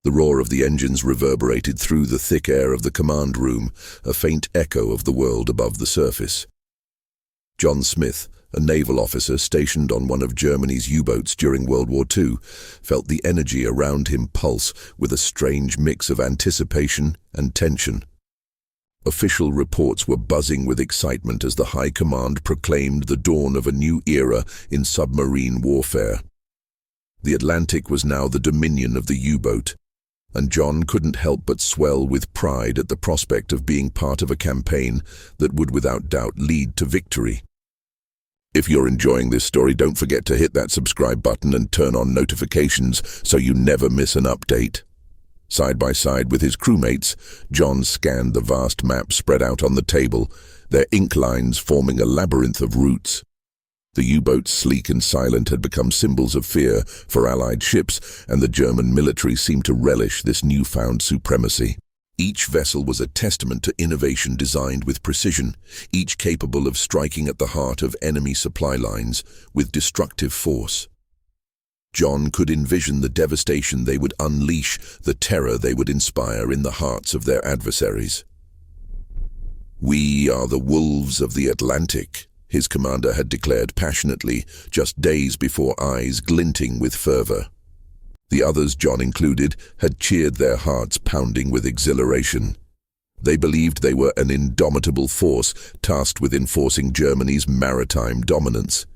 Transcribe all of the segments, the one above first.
The roar of the engines reverberated through the thick air of the command room, a faint echo of the world above the surface. John Smith, a naval officer stationed on one of Germany's U-boats during World War II, felt the energy around him pulse with a strange mix of anticipation and tension. Official reports were buzzing with excitement as the High Command proclaimed the dawn of a new era in submarine warfare. The Atlantic was now the dominion of the U-boat, and John couldn't help but swell with pride at the prospect of being part of a campaign that would without doubt lead to victory. If you're enjoying this story, don't forget to hit that subscribe button and turn on notifications so you never miss an update. Side by side with his crewmates, John scanned the vast map spread out on the table, their ink lines forming a labyrinth of routes. The U-boats, sleek and silent, had become symbols of fear for Allied ships, and the German military seemed to relish this newfound supremacy. Each vessel was a testament to innovation designed with precision, each capable of striking at the heart of enemy supply lines with destructive force. John could envision the devastation they would unleash, the terror they would inspire in the hearts of their adversaries. "We are the wolves of the Atlantic," his commander had declared passionately, just days before, eyes glinting with fervor. The others, John included, had cheered, their hearts pounding with exhilaration. They believed they were an indomitable force tasked with enforcing Germany's maritime dominance.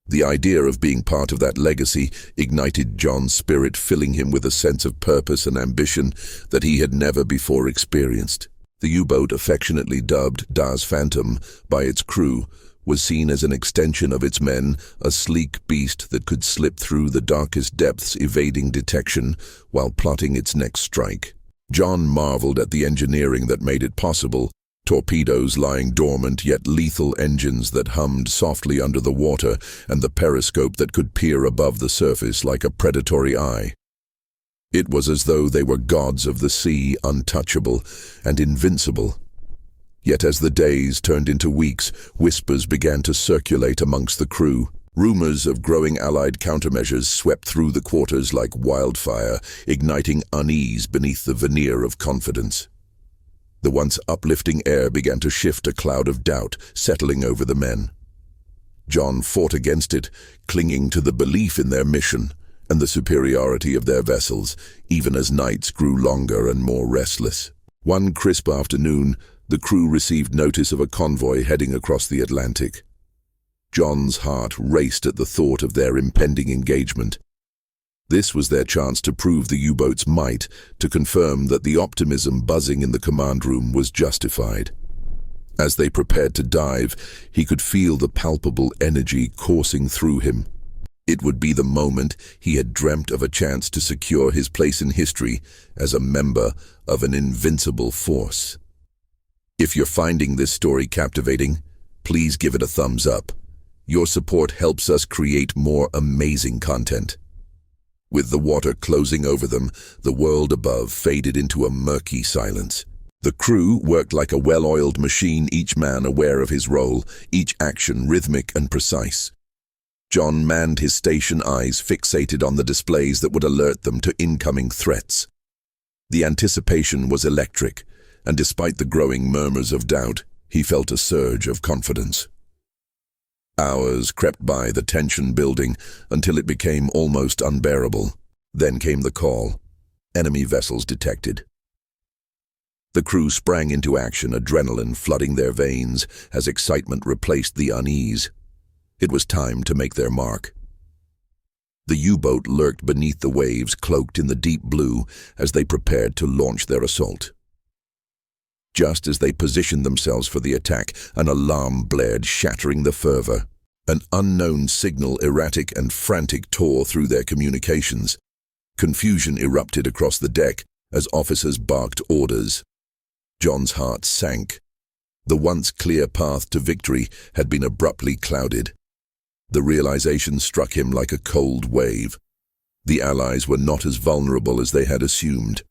The idea of being part of that legacy ignited John's spirit, filling him with a sense of purpose and ambition that he had never before experienced. The U-boat, affectionately dubbed Das Phantom by its crew, was seen as an extension of its men, a sleek beast that could slip through the darkest depths, evading detection while plotting its next strike. John marveled at the engineering that made it possible: torpedoes lying dormant, yet lethal engines that hummed softly under the water, and the periscope that could peer above the surface like a predatory eye. It was as though they were gods of the sea, untouchable and invincible. Yet as the days turned into weeks, whispers began to circulate amongst the crew. Rumors of growing Allied countermeasures swept through the quarters like wildfire, igniting unease beneath the veneer of confidence. The once uplifting air began to shift, a cloud of doubt settling over the men. John fought against it, clinging to the belief in their mission and the superiority of their vessels, even as nights grew longer and more restless. One crisp afternoon, the crew received notice of a convoy heading across the Atlantic. John's heart raced at the thought of their impending engagement. This was their chance to prove the U-boat's might, to confirm that the optimism buzzing in the command room was justified. As they prepared to dive, he could feel the palpable energy coursing through him. It would be the moment he had dreamt of, a chance to secure his place in history as a member of an invincible force. If you're finding this story captivating, please give it a thumbs up. Your support helps us create more amazing content. With the water closing over them, the world above faded into a murky silence. The crew worked like a well-oiled machine, each man aware of his role, each action rhythmic and precise. John manned his station, eyes fixated on the displays that would alert them to incoming threats. The anticipation was electric, and despite the growing murmurs of doubt, he felt a surge of confidence. Hours crept by, the tension building, until it became almost unbearable. Then came the call. Enemy vessels detected. The crew sprang into action, adrenaline flooding their veins as excitement replaced the unease. It was time to make their mark. The U-boat lurked beneath the waves, cloaked in the deep blue, as they prepared to launch their assault. Just as they positioned themselves for the attack, an alarm blared, shattering the fervor. An unknown signal, erratic and frantic, tore through their communications. Confusion erupted across the deck as officers barked orders. John's heart sank. The once clear path to victory had been abruptly clouded. The realization struck him like a cold wave. The Allies were not as vulnerable as they had assumed.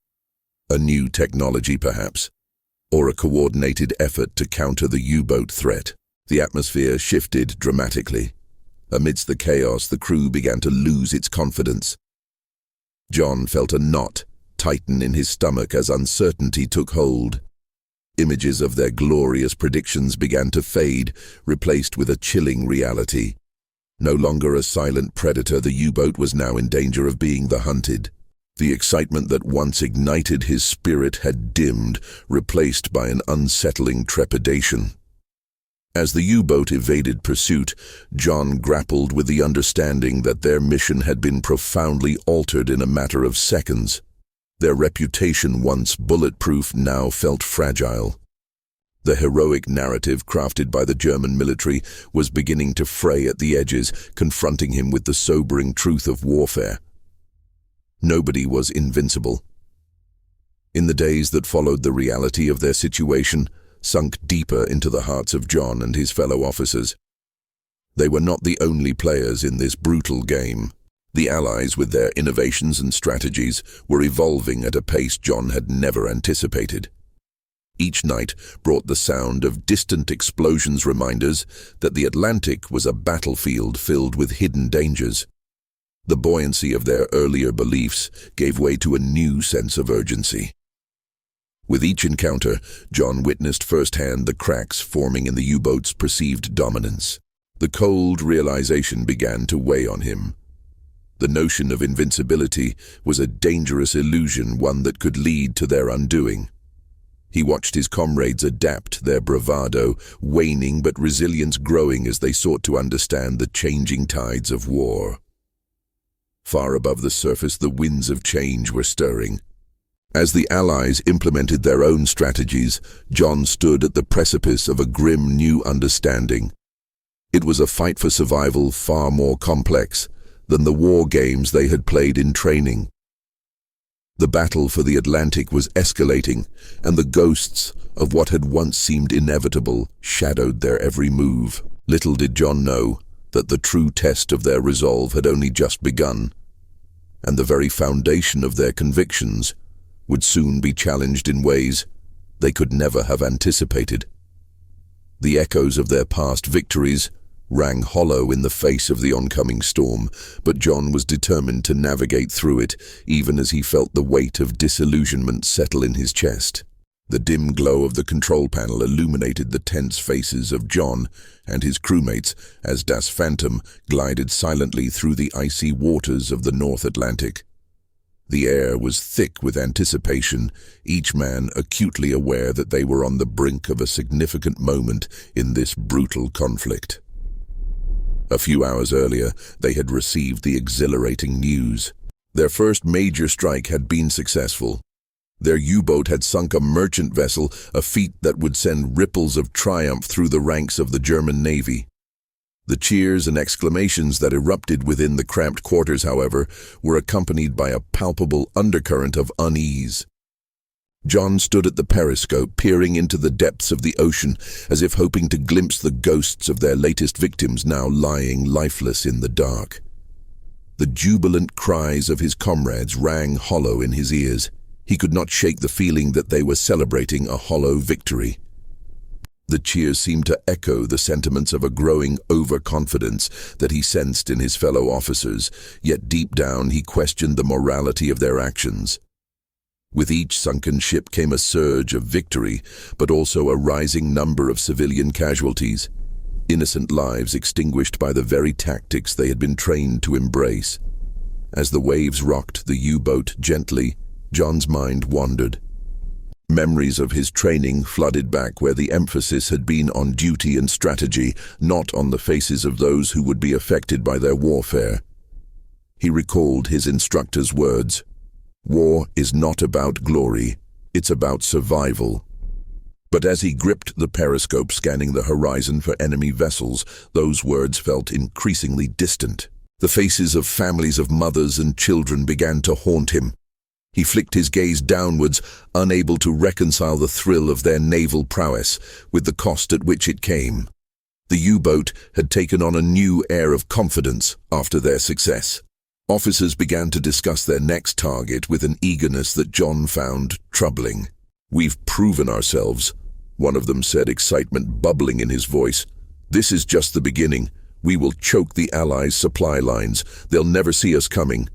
A new technology, perhaps, or a coordinated effort to counter the U-boat threat. The atmosphere shifted dramatically. Amidst the chaos, the crew began to lose its confidence. John felt a knot tighten in his stomach as uncertainty took hold. Images of their glorious predictions began to fade, replaced with a chilling reality. No longer a silent predator, the U-boat was now in danger of being the hunted. The excitement that once ignited his spirit had dimmed, replaced by an unsettling trepidation. As the U-boat evaded pursuit, John grappled with the understanding that their mission had been profoundly altered in a matter of seconds. Their reputation, once bulletproof, now felt fragile. The heroic narrative crafted by the German military was beginning to fray at the edges, confronting him with the sobering truth of warfare. Nobody was invincible. In the days that followed, the reality of their situation sunk deeper into the hearts of John and his fellow officers. They were not the only players in this brutal game. The Allies, with their innovations and strategies, were evolving at a pace John had never anticipated. Each night brought the sound of distant explosions, reminders that the Atlantic was a battlefield filled with hidden dangers. The buoyancy of their earlier beliefs gave way to a new sense of urgency. With each encounter, John witnessed firsthand the cracks forming in the U-boat's perceived dominance. The cold realization began to weigh on him. The notion of invincibility was a dangerous illusion, one that could lead to their undoing. He watched his comrades adapt, their bravado waning but resilience growing as they sought to understand the changing tides of war. Far above the surface, the winds of change were stirring. As the Allies implemented their own strategies, John stood at the precipice of a grim new understanding. It was a fight for survival far more complex than the war games they had played in training. The battle for the Atlantic was escalating, and the ghosts of what had once seemed inevitable shadowed their every move. Little did John know that the true test of their resolve had only just begun, and the very foundation of their convictions would soon be challenged in ways they could never have anticipated. The echoes of their past victories rang hollow in the face of the oncoming storm, but John was determined to navigate through it, even as he felt the weight of disillusionment settle in his chest. The dim glow of the control panel illuminated the tense faces of John and his crewmates as Das Phantom glided silently through the icy waters of the North Atlantic. The air was thick with anticipation, each man acutely aware that they were on the brink of a significant moment in this brutal conflict. A few hours earlier, they had received the exhilarating news. Their first major strike had been successful. Their U-boat had sunk a merchant vessel, a feat that would send ripples of triumph through the ranks of the German Navy. The cheers and exclamations that erupted within the cramped quarters, however, were accompanied by a palpable undercurrent of unease. John stood at the periscope, peering into the depths of the ocean, as if hoping to glimpse the ghosts of their latest victims now lying lifeless in the dark. The jubilant cries of his comrades rang hollow in his ears. He could not shake the feeling that they were celebrating a hollow victory. The cheers seemed to echo the sentiments of a growing overconfidence that he sensed in his fellow officers, yet deep down he questioned the morality of their actions. With each sunken ship came a surge of victory, but also a rising number of civilian casualties, innocent lives extinguished by the very tactics they had been trained to embrace. As the waves rocked the U-boat gently, John's mind wandered. Memories of his training flooded back, where the emphasis had been on duty and strategy, not on the faces of those who would be affected by their warfare. He recalled his instructor's words, "War is not about glory, it's about survival." But as he gripped the periscope, scanning the horizon for enemy vessels, those words felt increasingly distant. The faces of families of mothers and children began to haunt him. He flicked his gaze downwards, unable to reconcile the thrill of their naval prowess with the cost at which it came. The U-boat had taken on a new air of confidence after their success. Officers began to discuss their next target with an eagerness that John found troubling. "We've proven ourselves," one of them said, excitement bubbling in his voice. "This is just the beginning. We will choke the Allies' supply lines. They'll never see us coming."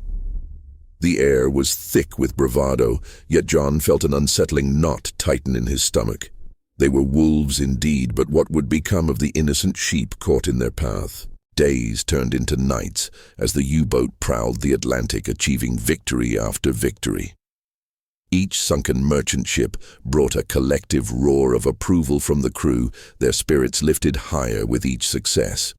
The air was thick with bravado, yet John felt an unsettling knot tighten in his stomach. They were wolves indeed, but what would become of the innocent sheep caught in their path? Days turned into nights as the U-boat prowled the Atlantic, achieving victory after victory. Each sunken merchant ship brought a collective roar of approval from the crew, their spirits lifted higher with each success.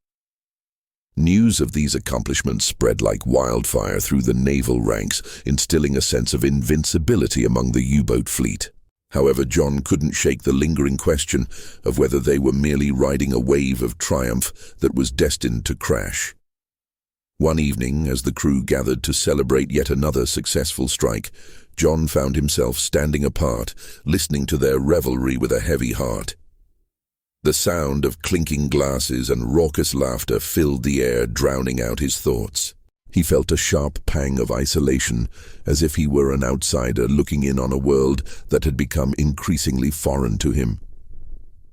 News of these accomplishments spread like wildfire through the naval ranks, instilling a sense of invincibility among the U-boat fleet. However, John couldn't shake the lingering question of whether they were merely riding a wave of triumph that was destined to crash. One evening, as the crew gathered to celebrate yet another successful strike, John found himself standing apart, listening to their revelry with a heavy heart. The sound of clinking glasses and raucous laughter filled the air, drowning out his thoughts. He felt a sharp pang of isolation, as if he were an outsider looking in on a world that had become increasingly foreign to him.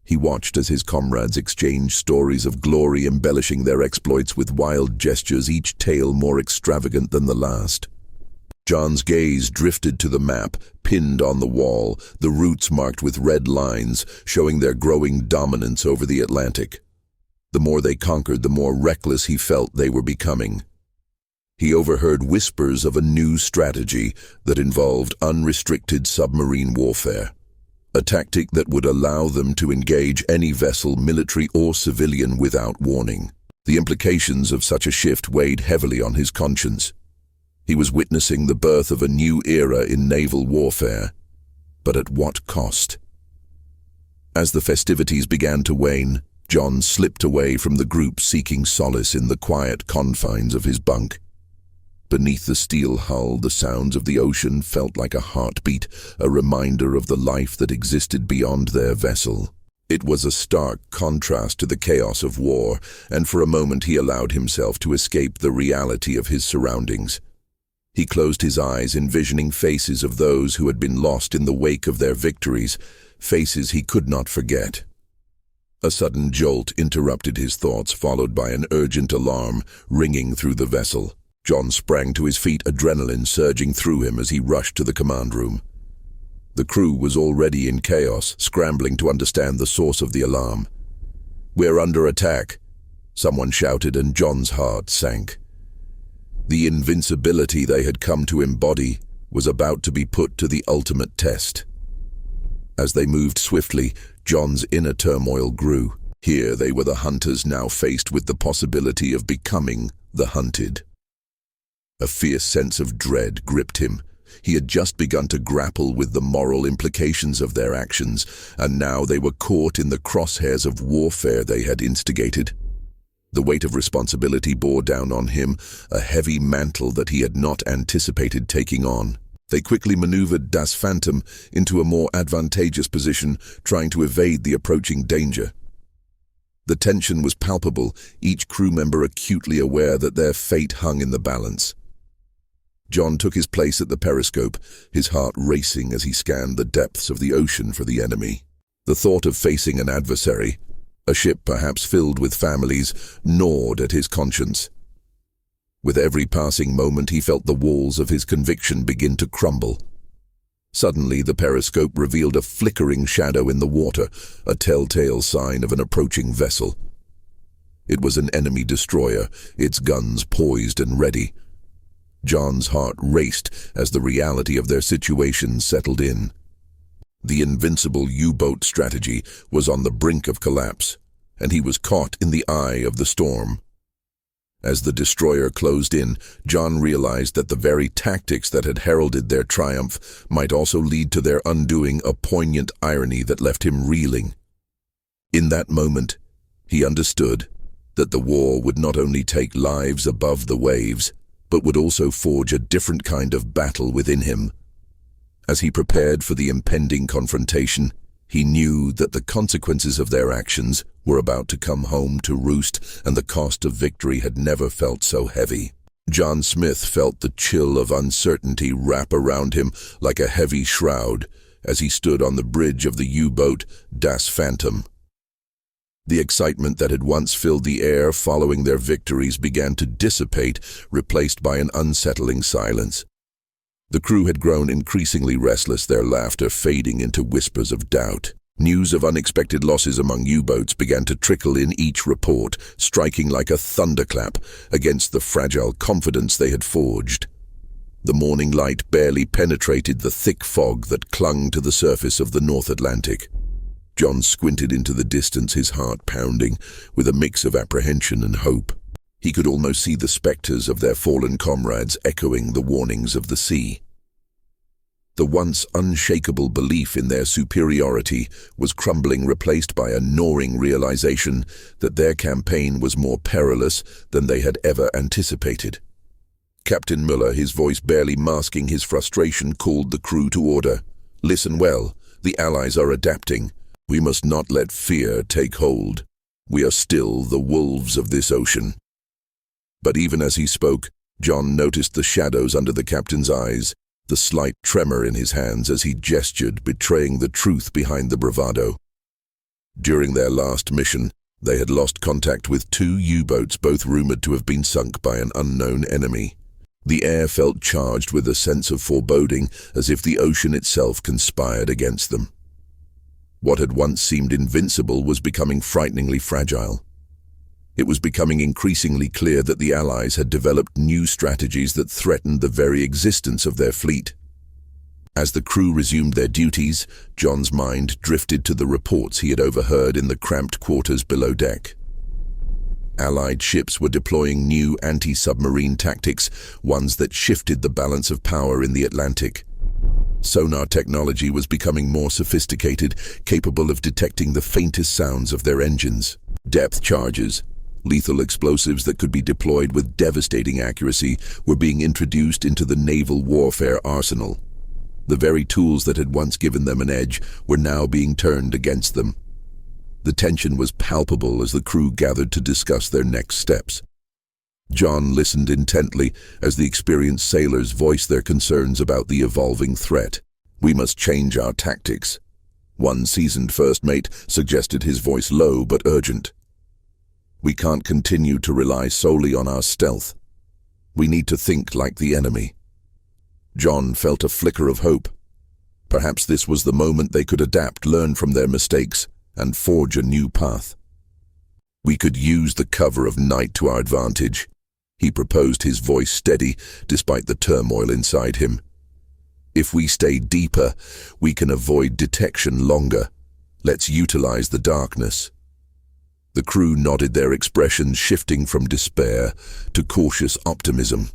He watched as his comrades exchanged stories of glory, embellishing their exploits with wild gestures, each tale more extravagant than the last. John's gaze drifted to the map, pinned on the wall, the routes marked with red lines, showing their growing dominance over the Atlantic. The more they conquered, the more reckless he felt they were becoming. He overheard whispers of a new strategy that involved unrestricted submarine warfare, a tactic that would allow them to engage any vessel, military or civilian, without warning. The implications of such a shift weighed heavily on his conscience. He was witnessing the birth of a new era in naval warfare, but at what cost? As the festivities began to wane, John slipped away from the group, seeking solace in the quiet confines of his bunk. Beneath the steel hull, the sounds of the ocean felt like a heartbeat, a reminder of the life that existed beyond their vessel. It was a stark contrast to the chaos of war, and for a moment he allowed himself to escape the reality of his surroundings. He closed his eyes, envisioning faces of those who had been lost in the wake of their victories, faces he could not forget. A sudden jolt interrupted his thoughts, followed by an urgent alarm ringing through the vessel. John sprang to his feet, adrenaline surging through him as he rushed to the command room. The crew was already in chaos, scrambling to understand the source of the alarm. "We're under attack," someone shouted, and John's heart sank. The invincibility they had come to embody was about to be put to the ultimate test. As they moved swiftly, John's inner turmoil grew. Here they were, the hunters, now faced with the possibility of becoming the hunted. A fierce sense of dread gripped him. He had just begun to grapple with the moral implications of their actions, and now they were caught in the crosshairs of warfare they had instigated. The weight of responsibility bore down on him, a heavy mantle that he had not anticipated taking on. They quickly maneuvered Das Phantom into a more advantageous position, trying to evade the approaching danger. The tension was palpable, each crew member acutely aware that their fate hung in the balance. John took his place at the periscope, his heart racing as he scanned the depths of the ocean for the enemy. The thought of facing an adversary, a ship perhaps filled with families, gnawed at his conscience. With every passing moment, he felt the walls of his conviction begin to crumble. Suddenly, the periscope revealed a flickering shadow in the water, a telltale sign of an approaching vessel. It was an enemy destroyer, its guns poised and ready. John's heart raced as the reality of their situation settled in. The Invincible U-boat strategy was on the brink of collapse, and he was caught in the eye of the storm. As the destroyer closed in, John realized that the very tactics that had heralded their triumph might also lead to their undoing, a poignant irony that left him reeling. In that moment, he understood that the war would not only take lives above the waves, but would also forge a different kind of battle within him. As he prepared for the impending confrontation, he knew that the consequences of their actions were about to come home to roost, and the cost of victory had never felt so heavy. John Smith felt the chill of uncertainty wrap around him like a heavy shroud as he stood on the bridge of the U-boat Das Phantom. The excitement that had once filled the air following their victories began to dissipate, replaced by an unsettling silence. The crew had grown increasingly restless, their laughter fading into whispers of doubt. News of unexpected losses among U-boats began to trickle in each report, striking like a thunderclap against the fragile confidence they had forged. The morning light barely penetrated the thick fog that clung to the surface of the North Atlantic. John squinted into the distance, his heart pounding with a mix of apprehension and hope. He could almost see the specters of their fallen comrades echoing the warnings of the sea. The once unshakable belief in their superiority was crumbling, replaced by a gnawing realization that their campaign was more perilous than they had ever anticipated. Captain Muller, his voice barely masking his frustration, called the crew to order. "Listen well. The Allies are adapting. We must not let fear take hold. We are still the wolves of this ocean." But even as he spoke, John noticed the shadows under the captain's eyes, the slight tremor in his hands as he gestured, betraying the truth behind the bravado. During their last mission, they had lost contact with 2 U-boats, both rumored to have been sunk by an unknown enemy. The air felt charged with a sense of foreboding, as if the ocean itself conspired against them. What had once seemed invincible was becoming frighteningly fragile. It was becoming increasingly clear that the Allies had developed new strategies that threatened the very existence of their fleet. As the crew resumed their duties, John's mind drifted to the reports he had overheard in the cramped quarters below deck. Allied ships were deploying new anti-submarine tactics, ones that shifted the balance of power in the Atlantic. Sonar technology was becoming more sophisticated, capable of detecting the faintest sounds of their engines. Depth charges, lethal explosives that could be deployed with devastating accuracy, were being introduced into the naval warfare arsenal. The very tools that had once given them an edge were now being turned against them. The tension was palpable as the crew gathered to discuss their next steps. John listened intently as the experienced sailors voiced their concerns about the evolving threat. "We must change our tactics," one seasoned first mate suggested, his voice low but urgent. "We can't continue to rely solely on our stealth. We need to think like the enemy." John felt a flicker of hope. Perhaps this was the moment they could adapt, learn from their mistakes, and forge a new path. "We could use the cover of night to our advantage," he proposed, his voice steady despite the turmoil inside him. "If we stay deeper, we can avoid detection longer. Let's utilize the darkness." The crew nodded, their expressions shifting from despair to cautious optimism.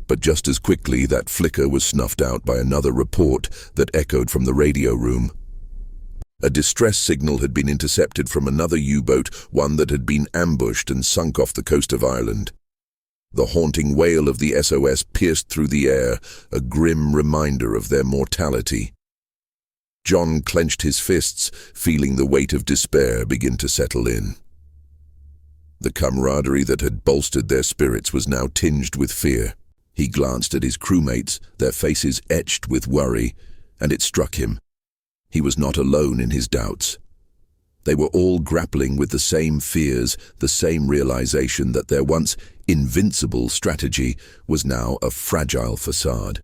But just as quickly, that flicker was snuffed out by another report that echoed from the radio room. A distress signal had been intercepted from another U-boat, one that had been ambushed and sunk off the coast of Ireland. The haunting wail of the SOS pierced through the air, a grim reminder of their mortality. John clenched his fists, feeling the weight of despair begin to settle in. The camaraderie that had bolstered their spirits was now tinged with fear. He glanced at his crewmates, their faces etched with worry, and it struck him. He was not alone in his doubts. They were all grappling with the same fears, the same realization that their once invincible strategy was now a fragile facade.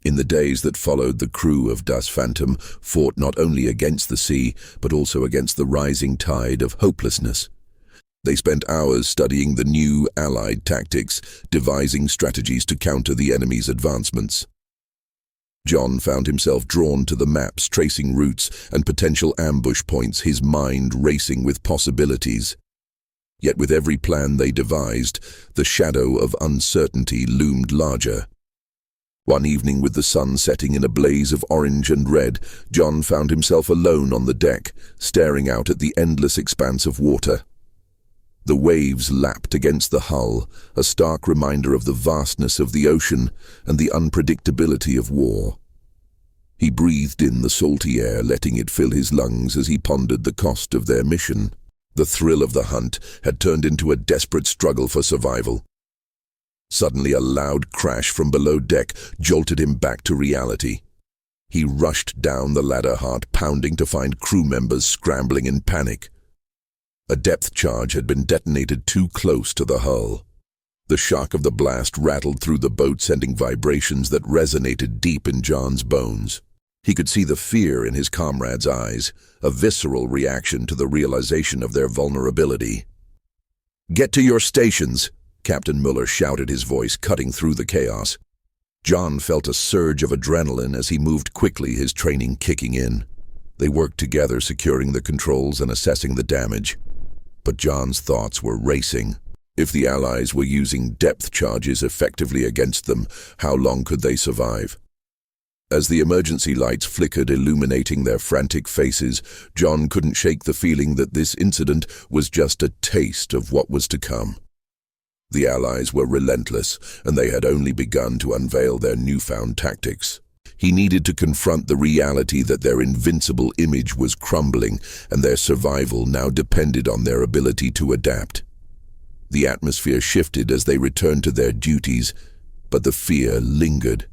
In the days that followed, the crew of Das Phantom fought not only against the sea, but also against the rising tide of hopelessness. They spent hours studying the new Allied tactics, devising strategies to counter the enemy's advancements. John found himself drawn to the maps, tracing routes and potential ambush points, his mind racing with possibilities. Yet with every plan they devised, the shadow of uncertainty loomed larger. One evening, with the sun setting in a blaze of orange and red, John found himself alone on the deck, staring out at the endless expanse of water. The waves lapped against the hull, a stark reminder of the vastness of the ocean and the unpredictability of war. He breathed in the salty air, letting it fill his lungs as he pondered the cost of their mission. The thrill of the hunt had turned into a desperate struggle for survival. Suddenly, a loud crash from below deck jolted him back to reality. He rushed down the ladder, heart pounding, to find crew members scrambling in panic. A depth charge had been detonated too close to the hull. The shock of the blast rattled through the boat, sending vibrations that resonated deep in John's bones. He could see the fear in his comrades' eyes, a visceral reaction to the realization of their vulnerability. "Get to your stations!" Captain Muller shouted, his voice cutting through the chaos. John felt a surge of adrenaline as he moved quickly, his training kicking in. They worked together, securing the controls and assessing the damage. But John's thoughts were racing. If the Allies were using depth charges effectively against them, how long could they survive? As the emergency lights flickered, illuminating their frantic faces, John couldn't shake the feeling that this incident was just a taste of what was to come. The Allies were relentless, and they had only begun to unveil their newfound tactics. He needed to confront the reality that their invincible image was crumbling, and their survival now depended on their ability to adapt. The atmosphere shifted as they returned to their duties, but the fear lingered.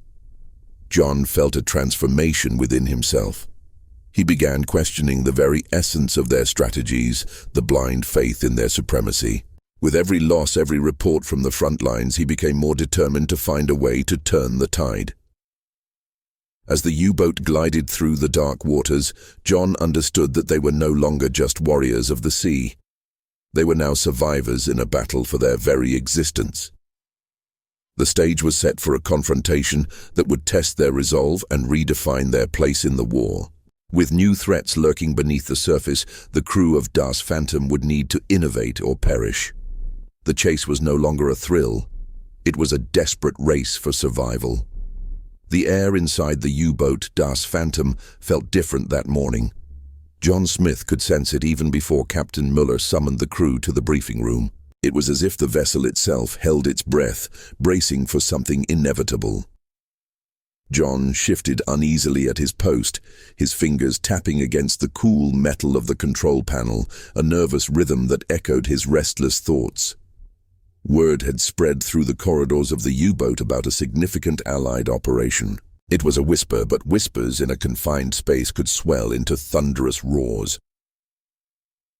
John felt a transformation within himself. He began questioning the very essence of their strategies, the blind faith in their supremacy. With every loss, every report from the front lines, he became more determined to find a way to turn the tide. As the U-boat glided through the dark waters, John understood that they were no longer just warriors of the sea. They were now survivors in a battle for their very existence. The stage was set for a confrontation that would test their resolve and redefine their place in the war. With new threats lurking beneath the surface, the crew of Das Phantom would need to innovate or perish. The chase was no longer a thrill. It was a desperate race for survival. The air inside the U-boat Das Phantom felt different that morning. John Smith could sense it even before Captain Muller summoned the crew to the briefing room. It was as if the vessel itself held its breath, bracing for something inevitable. John shifted uneasily at his post, his fingers tapping against the cool metal of the control panel, a nervous rhythm that echoed his restless thoughts. Word had spread through the corridors of the U-boat about a significant Allied operation. It was a whisper, but whispers in a confined space could swell into thunderous roars.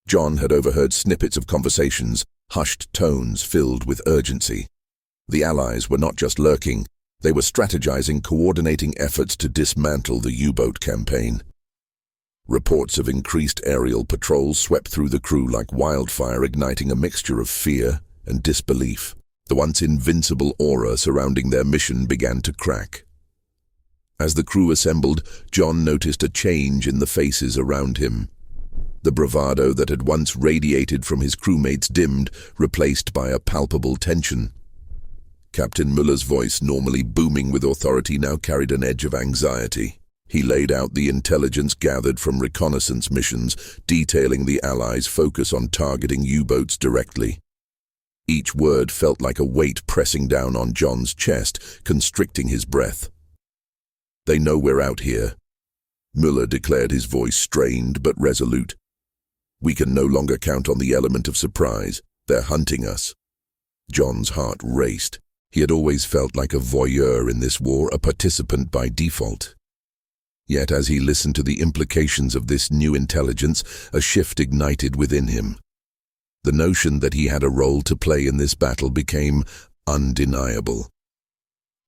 John had overheard snippets of conversations, hushed tones filled with urgency. The Allies were not just lurking, they were strategizing, coordinating efforts to dismantle the U-boat campaign. Reports of increased aerial patrols swept through the crew like wildfire, igniting a mixture of fear and disbelief. The once invincible aura surrounding their mission began to crack. As the crew assembled, John noticed a change in the faces around him. The bravado that had once radiated from his crewmates dimmed, replaced by a palpable tension. Captain Muller's voice, normally booming with authority, now carried an edge of anxiety. He laid out the intelligence gathered from reconnaissance missions, detailing the Allies' focus on targeting U-boats directly. Each word felt like a weight pressing down on John's chest, constricting his breath. "They know we're out here," Muller declared, his voice strained but resolute. "We can no longer count on the element of surprise. They're hunting us." John's heart raced. He had always felt like a voyeur in this war, a participant by default. Yet as he listened to the implications of this new intelligence, a shift ignited within him. The notion that he had a role to play in this battle became undeniable.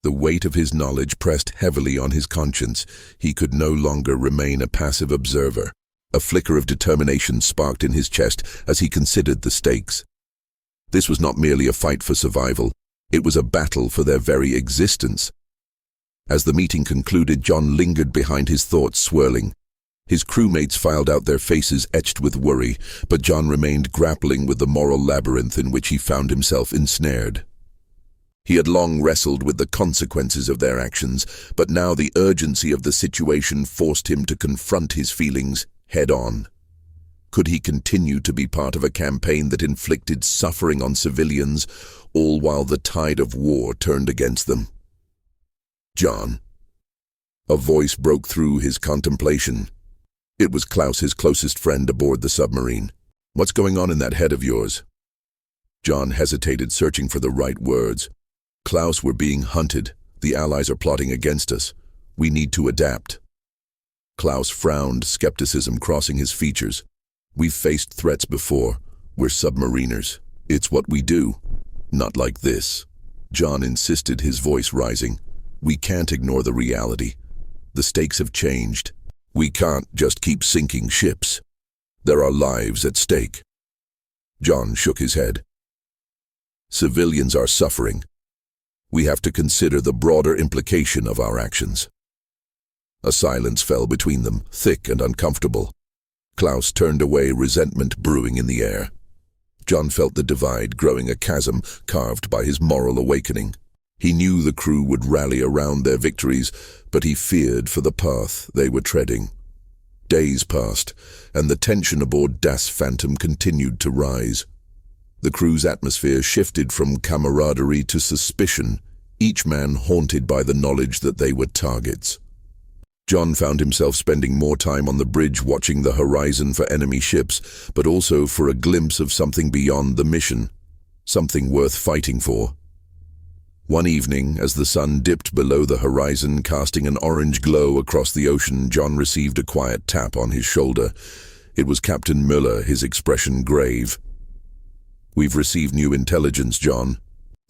The weight of his knowledge pressed heavily on his conscience. He could no longer remain a passive observer. A flicker of determination sparked in his chest as he considered the stakes. This was not merely a fight for survival, it was a battle for their very existence. As the meeting concluded, John lingered behind, his thoughts swirling. His crewmates filed out, their faces etched with worry, but John remained grappling with the moral labyrinth in which he found himself ensnared. He had long wrestled with the consequences of their actions, but now the urgency of the situation forced him to confront his feelings head-on. Could he continue to be part of a campaign that inflicted suffering on civilians, all while the tide of war turned against them? "John." A voice broke through his contemplation. It was Klaus, his closest friend aboard the submarine. "What's going on in that head of yours?" John hesitated, searching for the right words. "Klaus, we're being hunted. The Allies are plotting against us. We need to adapt." Klaus frowned, skepticism crossing his features. "We've faced threats before. We're submariners. It's what we do." Not like this. John insisted, his voice rising. We can't ignore the reality. The stakes have changed. We can't just keep sinking ships. There are lives at stake. John shook his head. Civilians are suffering. We have to consider the broader implication of our actions. A silence fell between them, thick and uncomfortable. Klaus turned away, resentment brewing in the air. John felt the divide growing, a chasm carved by his moral awakening. He knew the crew would rally around their victories, but he feared for the path they were treading. Days passed, and the tension aboard Das Phantom continued to rise. The crew's atmosphere shifted from camaraderie to suspicion, each man haunted by the knowledge that they were targets. John found himself spending more time on the bridge watching the horizon for enemy ships, but also for a glimpse of something beyond the mission, something worth fighting for. One evening, as the sun dipped below the horizon, casting an orange glow across the ocean, John received a quiet tap on his shoulder. It was Captain Müller, his expression grave. We've received new intelligence, John.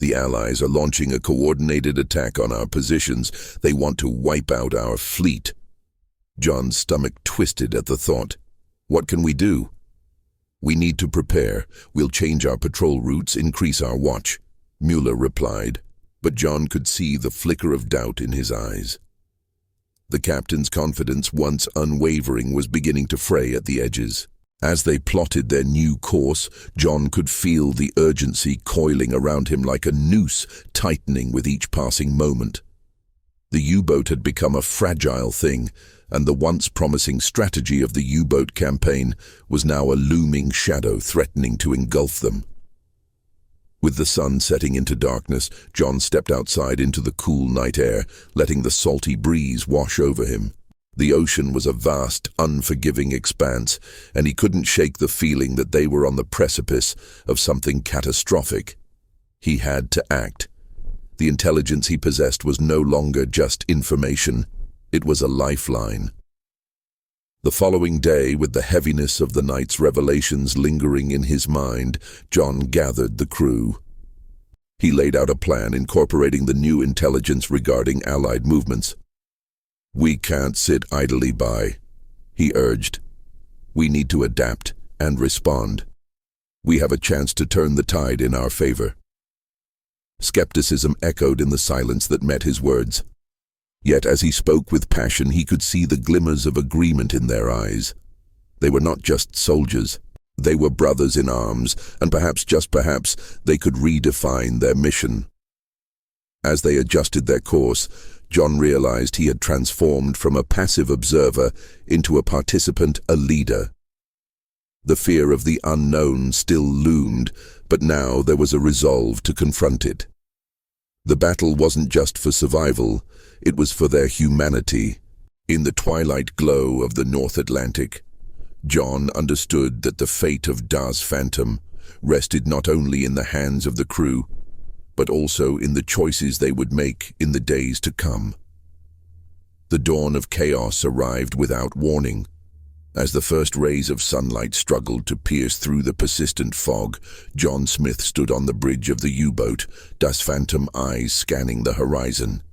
The Allies are launching a coordinated attack on our positions. They want to wipe out our fleet. John's stomach twisted at the thought. What can we do? We need to prepare. We'll change our patrol routes, increase our watch, Müller replied, but John could see the flicker of doubt in his eyes. The captain's confidence, once unwavering, was beginning to fray at the edges. As they plotted their new course, John could feel the urgency coiling around him like a noose, tightening with each passing moment. The U-boat had become a fragile thing, and the once promising strategy of the U-boat campaign was now a looming shadow threatening to engulf them. With the sun setting into darkness, John stepped outside into the cool night air, letting the salty breeze wash over him. The ocean was a vast, unforgiving expanse, and he couldn't shake the feeling that they were on the precipice of something catastrophic. He had to act. The intelligence he possessed was no longer just information. It was a lifeline. The following day, with the heaviness of the night's revelations lingering in his mind, John gathered the crew. He laid out a plan incorporating the new intelligence regarding Allied movements. We can't sit idly by, he urged. We need to adapt and respond. We have a chance to turn the tide in our favor. Skepticism echoed in the silence that met his words. Yet as he spoke with passion, he could see the glimmers of agreement in their eyes. They were not just soldiers. They were brothers in arms, and perhaps, just perhaps, they could redefine their mission. As they adjusted their course, John realized he had transformed from a passive observer into a participant, a leader. The fear of the unknown still loomed, but now there was a resolve to confront it. The battle wasn't just for survival, it was for their humanity. In the twilight glow of the North Atlantic, John understood that the fate of Das Phantom rested not only in the hands of the crew, but also in the choices they would make in the days to come. The dawn of chaos arrived without warning. As the first rays of sunlight struggled to pierce through the persistent fog, John Smith stood on the bridge of the U-boat, Das Phantom eyes scanning the horizon.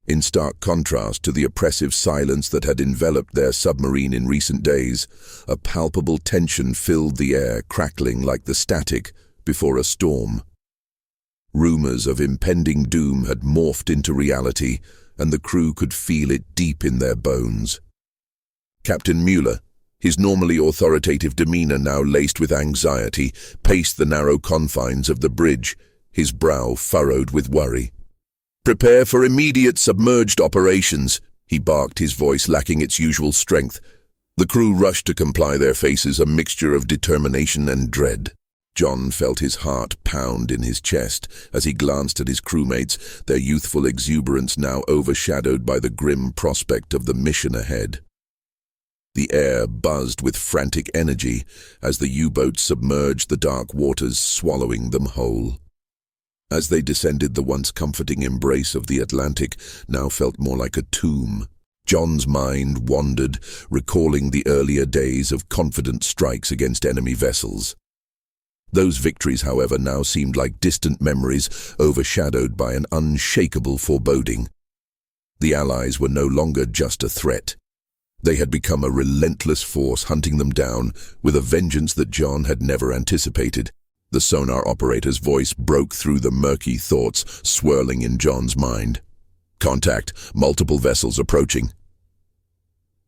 In stark contrast to the oppressive silence that had enveloped their submarine in recent days, a palpable tension filled the air, crackling like the static before a storm. Rumors of impending doom had morphed into reality, and the crew could feel it deep in their bones. Captain Müller, his normally authoritative demeanor now laced with anxiety, paced the narrow confines of the bridge, his brow furrowed with worry. "Prepare for immediate submerged operations," he barked, his voice lacking its usual strength. The crew rushed to comply, their faces a mixture of determination and dread. John felt his heart pound in his chest as he glanced at his crewmates, their youthful exuberance now overshadowed by the grim prospect of the mission ahead. The air buzzed with frantic energy as the U-boat submerged the dark waters, swallowing them whole. As they descended, the once comforting embrace of the Atlantic now felt more like a tomb. John's mind wandered, recalling the earlier days of confident strikes against enemy vessels. Those victories, however, now seemed like distant memories overshadowed by an unshakable foreboding. The Allies were no longer just a threat. They had become a relentless force hunting them down with a vengeance that John had never anticipated. The sonar operator's voice broke through the murky thoughts swirling in John's mind. "Contact, multiple vessels approaching."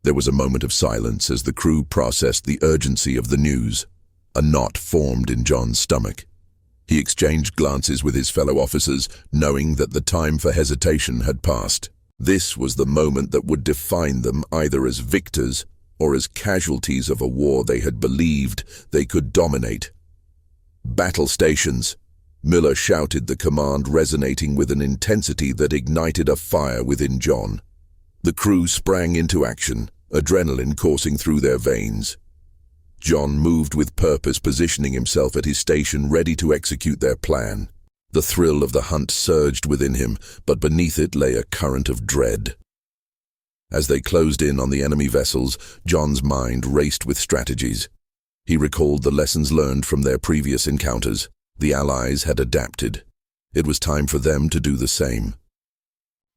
There was a moment of silence as the crew processed the urgency of the news. A knot formed in John's stomach. He exchanged glances with his fellow officers, knowing that the time for hesitation had passed. This was the moment that would define them either as victors or as casualties of a war they had believed they could dominate. "Battle stations!" Miller shouted, the command resonating with an intensity that ignited a fire within John. The crew sprang into action, adrenaline coursing through their veins. John moved with purpose, positioning himself at his station ready to execute their plan. The thrill of the hunt surged within him, but beneath it lay a current of dread. As they closed in on the enemy vessels, John's mind raced with strategies. He recalled the lessons learned from their previous encounters. The Allies had adapted. It was time for them to do the same.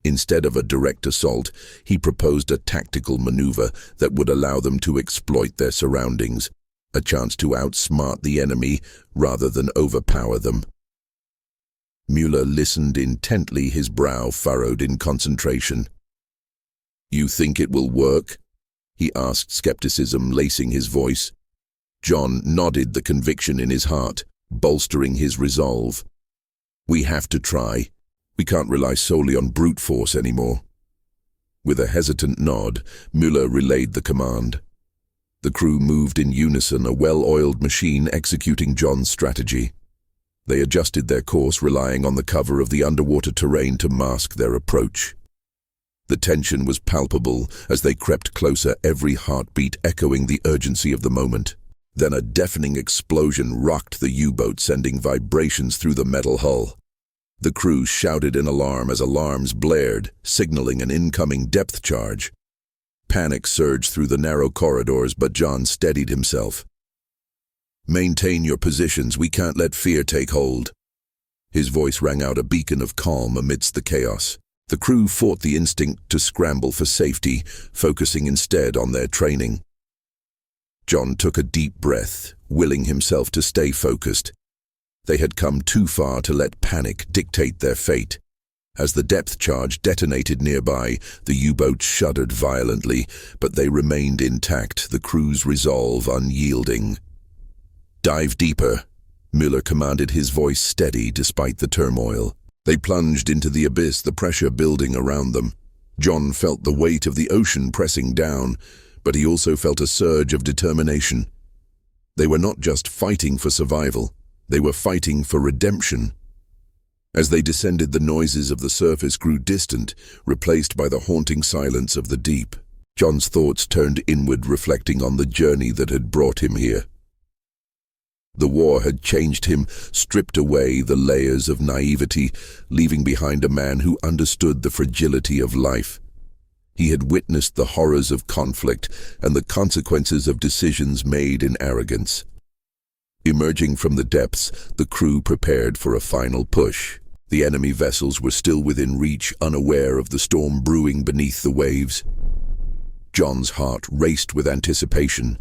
Instead of a direct assault, he proposed a tactical maneuver that would allow them to exploit their surroundings, a chance to outsmart the enemy rather than overpower them. Mueller listened intently, his brow furrowed in concentration. "You think it will work?" he asked, skepticism lacing his voice. John nodded, the conviction in his heart, bolstering his resolve. "We have to try. We can't rely solely on brute force anymore." With a hesitant nod, Mueller relayed the command. The crew moved in unison, a well-oiled machine executing John's strategy. They adjusted their course, relying on the cover of the underwater terrain to mask their approach. The tension was palpable as they crept closer, every heartbeat echoing the urgency of the moment. Then a deafening explosion rocked the U-boat, sending vibrations through the metal hull. The crew shouted in alarm as alarms blared, signaling an incoming depth charge. Panic surged through the narrow corridors, but John steadied himself. "Maintain your positions, we can't let fear take hold." His voice rang out, a beacon of calm amidst the chaos. The crew fought the instinct to scramble for safety, focusing instead on their training. John took a deep breath, willing himself to stay focused. They had come too far to let panic dictate their fate. As the depth charge detonated nearby, the U-boat shuddered violently, but they remained intact, the crew's resolve unyielding. "Dive deeper," Miller commanded, his voice steady despite the turmoil. They plunged into the abyss, the pressure building around them. John felt the weight of the ocean pressing down, but he also felt a surge of determination. They were not just fighting for survival, they were fighting for redemption. As they descended, the noises of the surface grew distant, replaced by the haunting silence of the deep. John's thoughts turned inward, reflecting on the journey that had brought him here. The war had changed him, stripped away the layers of naivety, leaving behind a man who understood the fragility of life. He had witnessed the horrors of conflict and the consequences of decisions made in arrogance. Emerging from the depths, the crew prepared for a final push. The enemy vessels were still within reach, unaware of the storm brewing beneath the waves. John's heart raced with anticipation.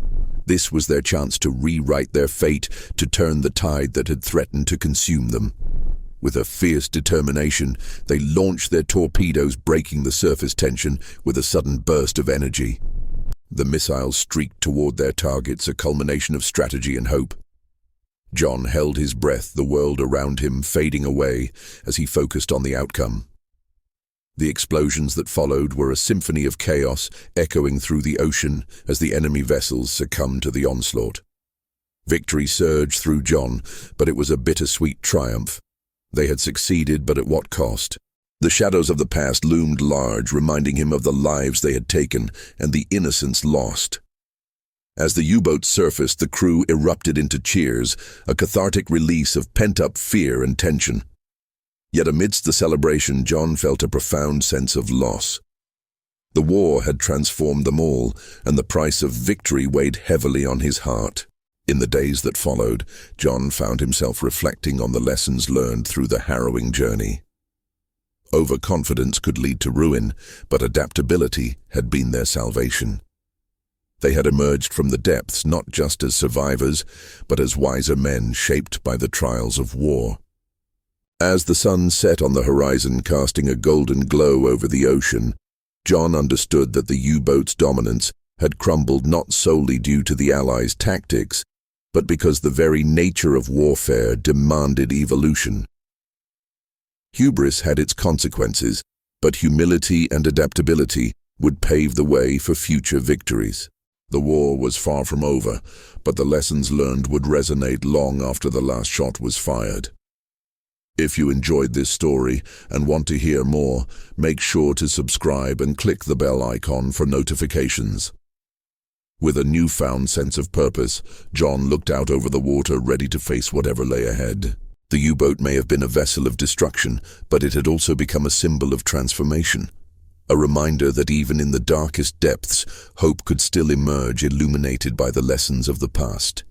This was their chance to rewrite their fate, to turn the tide that had threatened to consume them. With a fierce determination, they launched their torpedoes, breaking the surface tension with a sudden burst of energy. The missiles streaked toward their targets, a culmination of strategy and hope. John held his breath, the world around him fading away as he focused on the outcome. The explosions that followed were a symphony of chaos, echoing through the ocean as the enemy vessels succumbed to the onslaught. Victory surged through John, but it was a bittersweet triumph. They had succeeded, but at what cost? The shadows of the past loomed large, reminding him of the lives they had taken and the innocence lost. As the U-boat surfaced, the crew erupted into cheers, a cathartic release of pent-up fear and tension. Yet amidst the celebration, John felt a profound sense of loss. The war had transformed them all, and the price of victory weighed heavily on his heart. In the days that followed, John found himself reflecting on the lessons learned through the harrowing journey. Overconfidence could lead to ruin, but adaptability had been their salvation. They had emerged from the depths not just as survivors, but as wiser men shaped by the trials of war. As the sun set on the horizon, casting a golden glow over the ocean, John understood that the U-boat's dominance had crumbled not solely due to the Allies' tactics, but because the very nature of warfare demanded evolution. Hubris had its consequences, but humility and adaptability would pave the way for future victories. The war was far from over, but the lessons learned would resonate long after the last shot was fired. If you enjoyed this story and want to hear more, make sure to subscribe and click the bell icon for notifications. With a newfound sense of purpose, John looked out over the water, ready to face whatever lay ahead. The U-boat may have been a vessel of destruction, but it had also become a symbol of transformation. A reminder that even in the darkest depths, hope could still emerge, illuminated by the lessons of the past.